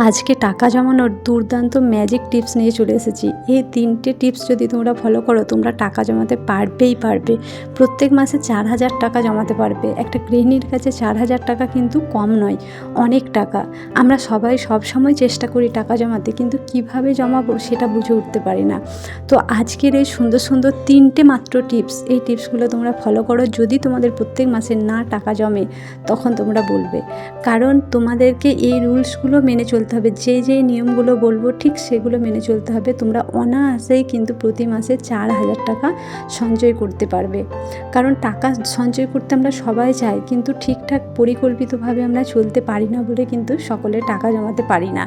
আজকে টাকা জমানোর দুর্দান্ত ম্যাজিক টিপস নিয়ে চলে এসেছি। এই 3টে টিপস যদি তোমরা ফলো করো, তোমরা টাকা জমাতে পারবেই পারবে। প্রত্যেক মাসে 4,000 টাকা জমাতে পারবে। একটা গৃহিণীর কাছে 4,000 টাকা কিন্তু কম নয়, অনেক টাকা। আমরা সবাই সবসময় চেষ্টা করি টাকা জমাতে, কিন্তু কিভাবে জমাবো সেটা বুঝে উঠতে পারি না। তো আজকের এই সুন্দর সুন্দর 3টে মাত্র টিপস, এই টিপসগুলো তোমরা ফলো করো। যদি তোমাদের প্রত্যেক মাসে না টাকা জমে, তখন তোমরা বলবে। কারণ তোমাদেরকে এই রুলসগুলো মেনে চলতে হবে। যে নিয়মগুলো বলবো ঠিক সেগুলো মেনে চলতে হবে। তোমরা অনায়াসেই কিন্তু প্রতি মাসে 4,000 টাকা সঞ্চয় করতে পারবে। কারণ টাকা সঞ্চয় করতে আমরা সবাই চাই, কিন্তু ঠিকঠাক পরিকল্পিতভাবে আমরা চলতে পারি না বলে কিন্তু সকলে টাকা জমাতে পারি না।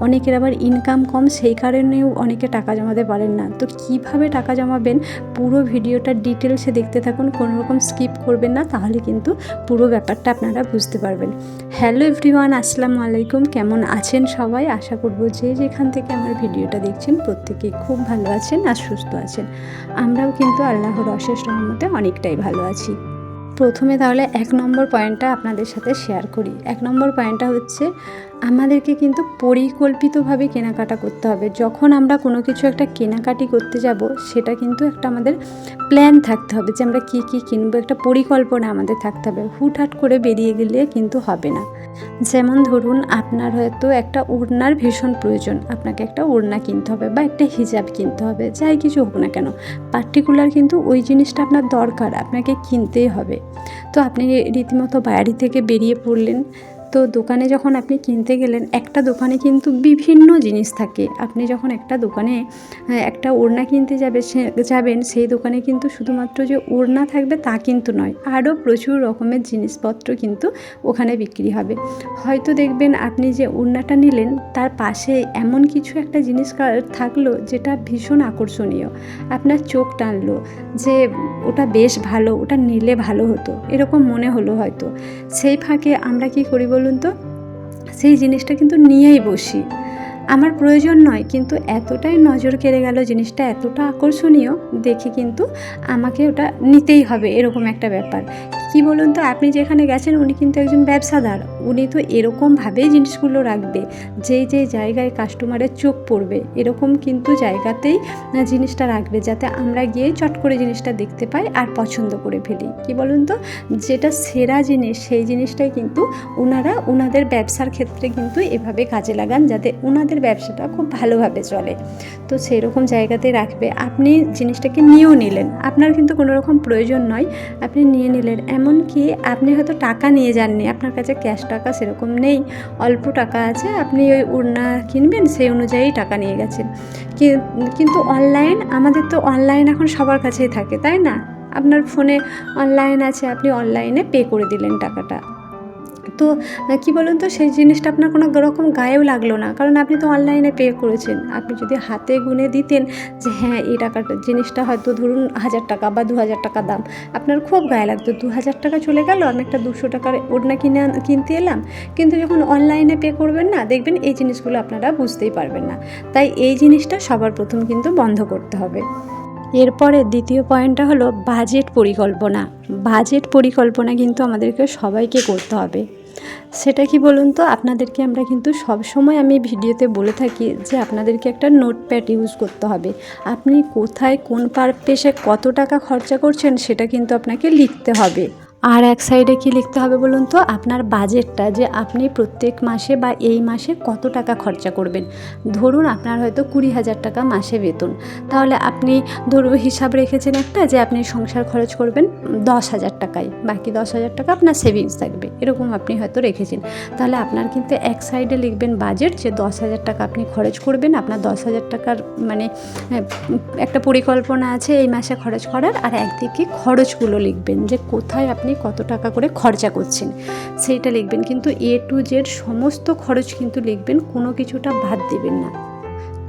অনেকের আবার ইনকাম কম, সেই কারণেও অনেকে টাকা জমাতে পারেন না। তো কিভাবে টাকা জমাবেন, পুরো ভিডিওটা ডিটেলসে দেখতে থাকুন, কোনো রকম স্কিপ করবেন না, তাহলে কিন্তু পুরো ব্যাপারটা আপনারা বুঝতে পারবেন। হ্যালো এভরিওয়ান, আসসালামু আলাইকুম। কেমন আছেন সবাই? আশা করব যে যেখান থেকে আমার ভিডিওটা দেখছেন প্রত্যেকেই খুব ভালো আছেন আর সুস্থ আছেন। আমরাও কিন্তু আল্লাহর অশেষ রহমতে অনেকটাই ভালো আছি। প্রথমে তাহলে 1 নম্বর পয়েন্টটা আপনাদের সাথে শেয়ার করি। 1 নম্বর পয়েন্টটা হচ্ছে, আমাদেরকে কিন্তু পরিকল্পিতভাবে কেনাকাটা করতে হবে। যখন আমরা কোনো কিছু একটা কেনাকাটি করতে যাব, সেটা কিন্তু একটা আমাদের প্ল্যান থাকতে হবে যে আমরা কী কী কিনবো, একটা পরিকল্পনা আমাদের থাকতে হবে। হুটহাট করে বেরিয়ে গেলে কিন্তু হবে না। যেমন ধরুন, আপনার হয়তো একটা ওড়নার ভীষণ প্রয়োজন, আপনাকে একটা ওড়না কিনতে হবে বা একটা হিজাব কিনতে হবে, যাই কিছু হোক না কেন, পার্টিকুলার কিন্তু ওই জিনিসটা আপনার দরকার, আপনাকে কিনতেই হবে। তো আপনি রীতিমতো বাড়ি থেকে বেরিয়ে পড়লেন। তো দোকানে যখন আপনি কিনতে গেলেন, একটা দোকানে কিন্তু বিভিন্ন জিনিস থাকে। আপনি যখন একটা দোকানে একটা ওড়না কিনতে যাবেন, সেই দোকানে কিন্তু শুধুমাত্র যে ওড়না থাকবে তা কিন্তু নয়, আরও প্রচুর রকমের জিনিসপত্র কিন্তু ওখানে বিক্রি হবে। হয়তো দেখবেন আপনি যে ওড়নাটা নিলেন, তার পাশে এমন কিছু একটা জিনিস থাকলো যেটা ভীষণ আকর্ষণীয়, আপনার চোখ টানলো যে ওটা বেশ ভালো, ওটা নিলে ভালো হতো, এরকম মনে হলো হয়তো। সেই ফাঁকে আমরা কি করি বলুন তো, সেই জিনিসটা কিন্তু নিয়েই বসি। আমার প্রয়োজন নয়, কিন্তু এতটাই নজর কেড়ে গেল, জিনিসটা এতটা আকর্ষণীয় দেখে কিন্তু আমাকে ওটা নিতেই হবে, এরকম একটা ব্যাপার। কি বলুন তো, আপনি যেখানে গেছেন উনি কিন্তু একজন ব্যবসাদার, উনি তো এরকমভাবেই জিনিসগুলো রাখবে যেই জায়গায় কাস্টমারের চোখ পড়বে, এরকম কিন্তু জায়গাতেই জিনিসটা রাখবে, যাতে আমরা গিয়ে চট করে জিনিসটা দেখতে পাই আর পছন্দ করে ফেলি। কি বলুন তো, যেটা সেরা জিনিস সেই জিনিসটাই কিন্তু ওনারা ওনাদের ব্যবসার ক্ষেত্রে কিন্তু এভাবে কাজে লাগান, যাতে ওনাদের ব্যবসাটা খুব ভালোভাবে চলে। তো সেরকম জায়গাতে রাখবে। আপনি জিনিসটাকে নিয়েও নিলেন, আপনার কিন্তু কোনো রকম প্রয়োজন নয়, আপনি নিয়ে নিলেন। এমনকি আপনি হয়তো টাকা নিয়ে যাননি, আপনার কাছে ক্যাশ টাকা সেরকম নেই, অল্প টাকা আছে, আপনি ওই ওড়না কিনবেন সেই অনুযায়ী টাকা নিয়ে গেছেন। কিন্তু অনলাইন, আমাদের তো অনলাইন এখন সবার কাছেই থাকে, তাই না? আপনার ফোনে অনলাইন আছে, আপনি অনলাইনে পে করে দিলেন টাকাটা। তো কী বলুন তো, সেই জিনিসটা আপনার কোনো রকম গায়েও লাগলো না, কারণ আপনি তো অনলাইনে পে করেছেন। আপনি যদি হাতে গুনে দিতেন যে হ্যাঁ এই টাকাটা, জিনিসটা হয়তো ধরুন 1,000 টাকা বা 2,000 টাকা দাম, আপনার খুব গায়ে লাগতো। 2,000 টাকা চলে গেল, আমি একটা 200 টাকার ওড়না কিনতে এলাম। কিন্তু যখন অনলাইনে পে করবেন না, দেখবেন এই জিনিসগুলো আপনারা বুঝতেই পারবেন না। তাই এই জিনিসটা সবার প্রথম কিন্তু বন্ধ করতে হবে। এরপরে দ্বিতীয় পয়েন্টটা হলো বাজেট পরিকল্পনা। বাজেট পরিকল্পনা কিন্তু আমাদেরকে সবাইকে করতে হবে। সেটা কি বলুন তো, আপনাদেরকে আমরা কিন্তু সবসময় আমি ভিডিওতে বলে থাকি যে আপনাদেরকে একটা নোটপ্যাড ইউজ করতে হবে। আপনি কোথায় কোন পারপাসে কত টাকা খরচা করছেন সেটা কিন্তু আপনাকে লিখতে হবে। আর এক সাইডে কি লিখতে হবে বলুন তো, আপনার বাজেটটা, যে আপনি প্রত্যেক মাসে বা এই মাসে কত টাকা খরচা করবেন। ধরুন আপনার হয়তো 20,000 টাকা মাসে বেতন, তাহলে আপনি ধরুন হিসাব রেখেছেন একটা, যে আপনি সংসার খরচ করবেন 10,000 টাকায়, বাকি 10,000 টাকা আপনার সেভিংস থাকবে, এরকম আপনি হয়তো রেখেছেন। তাহলে আপনার কিন্তু এক সাইডে লিখবেন বাজেট, যে 10,000 টাকা আপনি খরচ করবেন, আপনার 10,000 টাকার মানে একটা পরিকল্পনা আছে এই মাসে খরচ করার। আর একদিকে খরচগুলো লিখবেন, যে কোথায় আপনি কত টাকা করে খরচা করছেন সেইটা লিখবেন। কিন্তু A to Z সমস্ত খরচ কিন্তু লিখবেন, কোনো কিছুটা বাদ দেবেন না।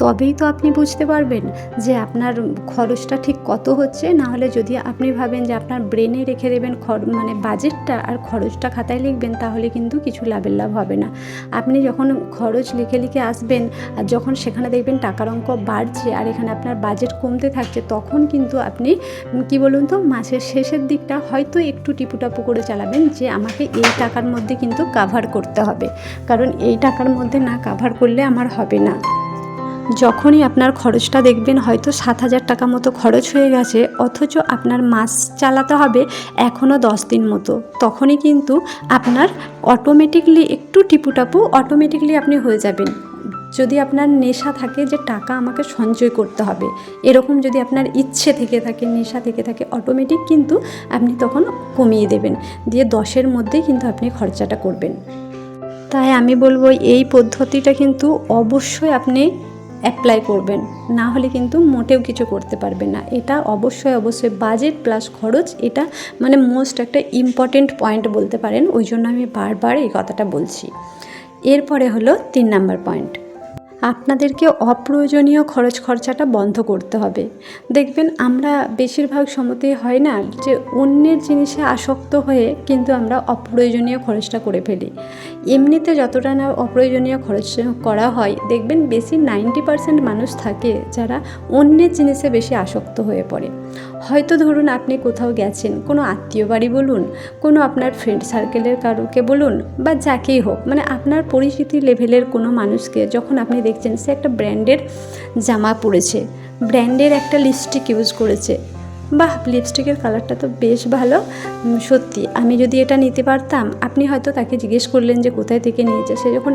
তবেই তো আপনি বুঝতে পারবেন যে আপনার খরচটা ঠিক কত হচ্ছে। না হলে যদি আপনি ভাবেন যে আপনার ব্রেনে রেখে দেবেন মানে বাজেটটা আর খরচটা খাতায় লিখবেন, তাহলে কিন্তু কিছু লাভের লাভ হবে না। আপনি যখন খরচ লিখে লিখে আসবেন আর যখন সেখানে দেখবেন টাকার অঙ্ক বাড়ছে আর এখানে আপনার বাজেট কমতে থাকছে, তখন কিন্তু আপনি কি বলুন তো, মাসের শেষের দিকটা হয়তো একটু টিপুটাপু করে চালাবেন যে আমাকে এই টাকার মধ্যে কিন্তু কাভার করতে হবে, কারণ এই টাকার মধ্যে না কাভার করলে আমার হবে না। যখনই আপনার খরচটা দেখবেন হয়তো 7,000 টাকা মতো খরচ হয়ে গেছে, অথচ আপনার মাস চালাতে হবে এখনও 10 দিন মতো, তখনই কিন্তু আপনার অটোমেটিকলি একটু টিপুটাপু অটোমেটিকলি আপনি হয়ে যাবেন। যদি আপনার নেশা থাকে যে টাকা আমাকে সঞ্চয় করতে হবে, এরকম যদি আপনার ইচ্ছে থেকে থাকে, নেশা থেকে থাকে, অটোমেটিক কিন্তু আপনি তখন কমিয়ে দেবেন, দিয়ে 10-এর মধ্যেই কিন্তু আপনি খরচাটা করবেন। তাই আমি বলবো এই পদ্ধতিটা কিন্তু অবশ্যই আপনি অ্যাপ্লাই করবেন, না হলে কিন্তু মোটেও কিছু করতে পারবেন না। এটা অবশ্যই বাজেট প্লাস খরচ, এটা মানে মোস্ট একটা ইম্পর্টেন্ট পয়েন্ট বলতে পারেন, ওই জন্য আমি বারবার এই কথাটা বলছি। এরপরে হলো 3 নাম্বার পয়েন্ট, আপনাদেরকে অপ্রয়োজনীয় খরচাটা বন্ধ করতে হবে। দেখবেন আমরা বেশিরভাগ সময়তেই হয় না যে অন্যের জিনিসে আসক্ত হয়ে কিন্তু আমরা অপ্রয়োজনীয় খরচটা করে ফেলি। এমনিতে যতটা না অপ্রয়োজনীয় খরচ করা হয়, দেখবেন বেশি 90% মানুষ থাকে যারা অন্যের জিনিসে বেশি আসক্ত হয়ে পড়ে। হয়তো ধরুন আপনি কোথাও গেছেন, কোনো আত্মীয় বাড়ি বলুন, কোনো আপনার ফ্রেন্ড সার্কেলের কারোকে বলুন, বা যাকেই হোক, মানে আপনার পরিচিতি লেভেলের কোনো মানুষকে যখন আপনি দেখছেন সে একটা ব্র্যান্ডের জামা পরেছে, ব্র্যান্ডের একটা লিপস্টিক ইউজ করেছে, বাহ লিপস্টিকের কালারটা তো বেশ ভালো, সত্যি আমি যদি এটা নিতে পারতাম, আপনি হয়তো তাকে জিজ্ঞেস করলেন যে কোথায় থেকে নিয়েছে, সে যখন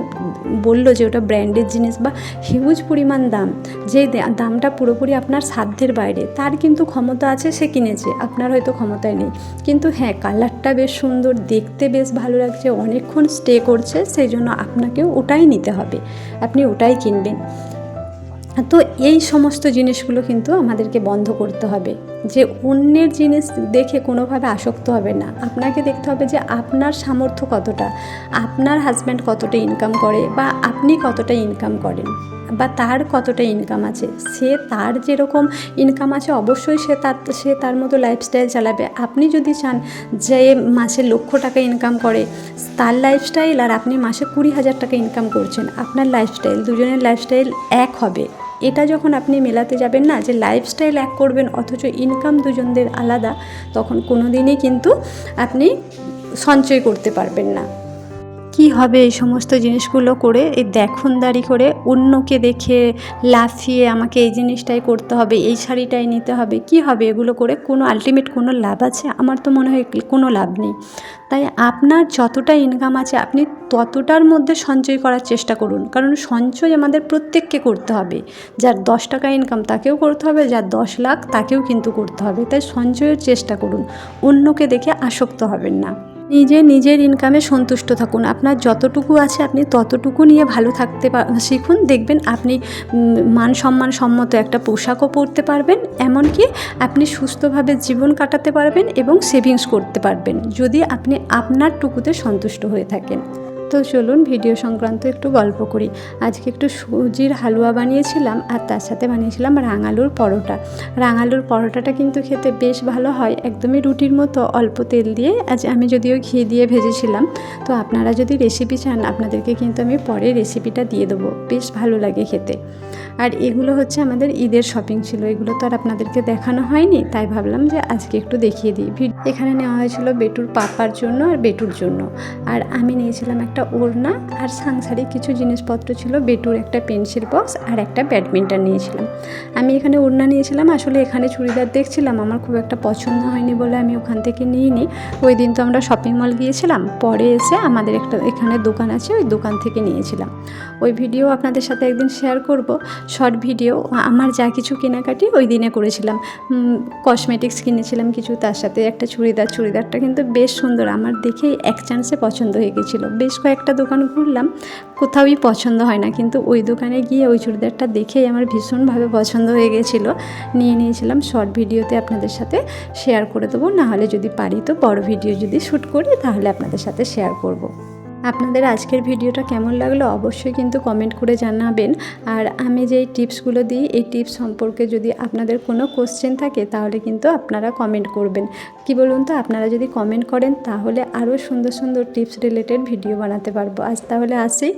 বলল যে ওটা ব্র্যান্ডের জিনিস বা হিউজ পরিমাণ দাম, যে দামটা পুরোপুরি আপনার সাধ্যের বাইরে, তার কিন্তু ক্ষমতা আছে, সে কিনেছে, আপনার হয়তো ক্ষমতায় নেই, কিন্তু হ্যাঁ কালারটা বেশ সুন্দর, দেখতে বেশ ভালো লাগছে, অনেকক্ষণ স্টে করছে, সেই জন্য আপনাকেও ওটাই নিতে হবে, আপনি ওটাই কিনবেন। তো এই সমস্ত জিনিসগুলো কিন্তু আমাদেরকে বন্ধ করতে হবে, যে অন্যের জিনিস দেখে কোনোভাবে আসক্ত হবে না। আপনাকে দেখতে হবে যে আপনার সামর্থ্য কতটা, আপনার হাজব্যান্ড কতটা ইনকাম করে বা আপনি কতটা ইনকাম করেন বা তার কতটা ইনকাম আছে, সে তার যেরকম ইনকাম আছে অবশ্যই সে তার মতো লাইফস্টাইল চালাবে। আপনি যদি চান যে মাসে 1,00,000 টাকা ইনকাম করে তার লাইফস্টাইল, আর আপনি মাসে 20,000 টাকা ইনকাম করছেন, আপনার লাইফস্টাইল, দুজনের লাইফস্টাইল এক হবে। এটা যখন আপনি মেলাতে যাবেন না, যে লাইফস্টাইল এক করবেন অথচ ইনকাম দুজনদের আলাদা, তখন কোনো দিনই কিন্তু আপনি সঞ্চয় করতে পারবেন না। কি হবে এই সমস্ত জিনিসগুলো করে, এই দেখনদারি করে, অন্যকে দেখে লাফিয়ে আমাকে এই জিনিসটাই করতে হবে, এই শাড়িটাই নিতে হবে, কি হবে এগুলো করে? কোনো আলটিমেট কোনো লাভ আছে? আমার তো মনে হয় কোনো লাভ নেই। তাই আপনার যতটা ইনকাম আছে আপনি ততটার মধ্যে সঞ্চয় করার চেষ্টা করুন, কারণ সঞ্চয় আমাদের প্রত্যেককে করতে হবে। যার 10 টাকা ইনকাম তাকেও করতে হবে, যার 10 লাখ তাকেও কিন্তু করতে হবে। তাই সঞ্চয়ের চেষ্টা করুন, অন্যকে দেখে আসক্ত হবেন না। নিজের ইনকামে সন্তুষ্ট থাকুন, আপনার যতটুকু আছে আপনি ততটুকু নিয়ে ভালো থাকতে শিখুন। দেখবেন আপনি মান সম্মান সম্মত একটা পোশাকও পরতে পারবেন, এমনকি আপনি সুস্থভাবে জীবন কাটাতে পারবেন এবং সেভিংস করতে পারবেন, যদি আপনি আপনার টুকুতে সন্তুষ্ট হয়ে থাকেন। তো চলুন ভিডিও সংক্রান্ত একটু গল্প করি। আজকে একটু সুজির হালুয়া বানিয়েছিলাম আর তার সাথে বানিয়েছিলাম রাঙালুর পরোটা। রাঙালুর পরোটাটা কিন্তু খেতে বেশ ভালো হয়, একদমই রুটির মতো, অল্প তেল দিয়ে। আজ আমি যদিও ঘি দিয়ে ভেজেছিলাম, তো আপনারা যদি রেসিপি চান আপনাদেরকে কিন্তু আমি পরে রেসিপিটা দিয়ে দেবো, বেশ ভালো লাগে খেতে। আর এগুলো হচ্ছে আমাদের ঈদের শপিং ছিল, এগুলো তো আর আপনাদেরকে দেখানো হয়নি, তাই ভাবলাম যে আজকে একটু দেখিয়ে দিই। এখানে নেওয়া হয়েছিল বেটুর পাপার জন্য আর বেটুর জন্য, আর আমি নিয়েছিলাম একটা ওড়না আর সাংসারিক কিছু জিনিসপত্র ছিল, বেটুর একটা পেন্সিল বক্স আর একটা ব্যাডমিন্টন নিয়েছিলাম। আমি এখানে ওড়না নিয়েছিলাম, আসলে এখানে চুড়িদার দেখছিলাম, আমার খুব একটা পছন্দ হয়নি বলে আমি ওখান থেকে নিইনি। ওই দিন তো আমরা শপিং মল গিয়েছিলাম, পরে এসে আমাদের একটা এখানে দোকান আছে, ওই দোকান থেকে নিয়েছিলাম। ওই ভিডিও আপনাদের সাথে একদিন শেয়ার করব, শর্ট ভিডিও। আমার যা কিছু কেনাকাটি ওই দিনে করেছিলাম, কসমেটিক্স কিনেছিলাম কিছু, তার সাথে একটা চুড়িদারটা কিন্তু বেশ সুন্দর, আমার দেখেই এক চান্সে পছন্দ হয়ে গেছিলো। বেশ কয়েকটা দোকান ঘুরলাম, কোথাওই পছন্দ হয় না, কিন্তু ওই দোকানে গিয়ে ওই চুড়িদারটা দেখেই আমার ভীষণভাবে পছন্দ হয়ে গেছিলো, নিয়েছিলাম। শর্ট ভিডিওতে আপনাদের সাথে শেয়ার করে দেবো, নাহলে যদি পারি তো বড় ভিডিও যদি শ্যুট করি তাহলে আপনাদের সাথে শেয়ার করব। আপনাদের আজকের ভিডিওটা কেমন লাগলো অবশ্যই কিন্তু কমেন্ট করে জানাবেন। আর আমি যেই টিপসগুলো দিই এই টিপস সম্পর্কে যদি আপনাদের কোনো কোশ্চেন থাকে তাহলে কিন্তু আপনারা কমেন্ট করবেন। কি বলুন তো, আপনারা যদি কমেন্ট করেন তাহলে আরও সুন্দর সুন্দর টিপস রিলেটেড ভিডিও বানাতে পারবো। আজ তাহলে আসি।